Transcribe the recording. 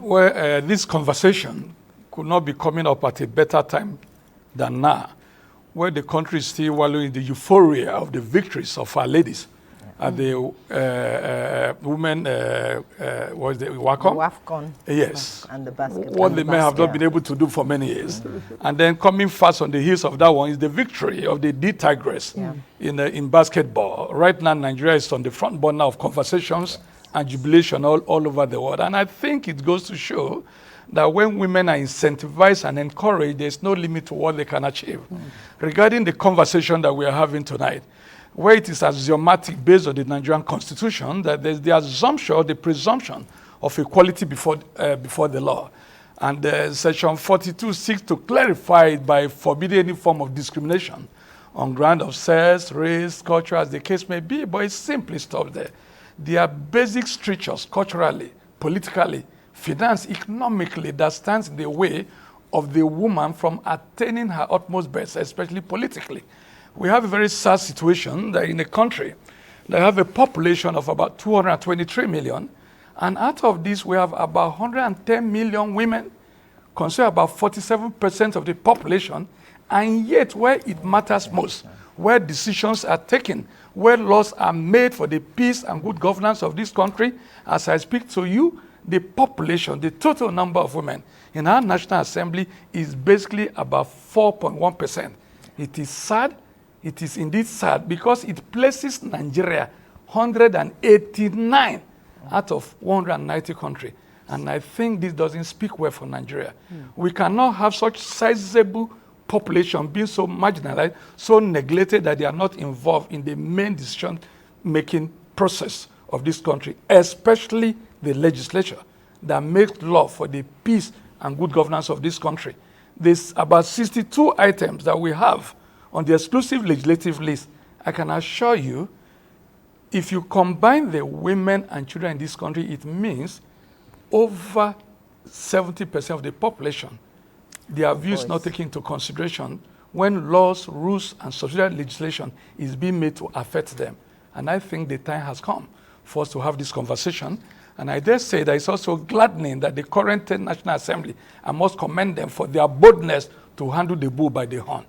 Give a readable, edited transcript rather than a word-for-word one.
where this conversation could not be coming up at a better time than now, where the country is still wallowing in the euphoria of the victories of our ladies at the women, was the WACOM? WAFCON. Yes. And the basketball. What they may have not been able to do for many years. And then coming fast on the heels of that one is the victory of the D-Tigress in basketball. Right now, Nigeria is on the front burner of conversations and jubilation all over the world. And I think it goes to show that when women are incentivized and encouraged, there's no limit to what they can achieve. Regarding the conversation that we are having tonight, where it is axiomatic based on the Nigerian constitution that there's the assumption or the presumption of equality before the law. And section 42 seeks to clarify it by forbidding any form of discrimination on ground of sex, race, culture, as the case may be, but it simply stops there. There are basic strictures culturally, politically, finance, economically, that stands in the way of the woman from attaining her utmost best, especially politically. We have a very sad situation that in a country that have a population of about 223 million, and out of this we have about 110 million women, consider about 47% of the population, and yet where it matters most, where decisions are taken, where laws are made for the peace and good governance of this country, as I speak to you, the population, the total number of women in our National Assembly is basically about 4.1%. It is sad. It is indeed sad because it places Nigeria 189 out of 190 countries. And I think this doesn't speak well for Nigeria. We cannot have such sizable population being so marginalized, so neglected that they are not involved in the main decision-making process of this country, especially the legislature that makes law for the peace and good governance of this country. There's about 62 items that we have on the exclusive legislative list. I can assure you, if you combine the women and children in this country, it means over 70% of the population, their views not taken into consideration when laws, rules, and subsidiary legislation is being made to affect them. And I think the time has come for us to have this conversation. And I dare say that it's also gladdening that the current National Assembly, I must commend them for their boldness to handle the bull by the horn.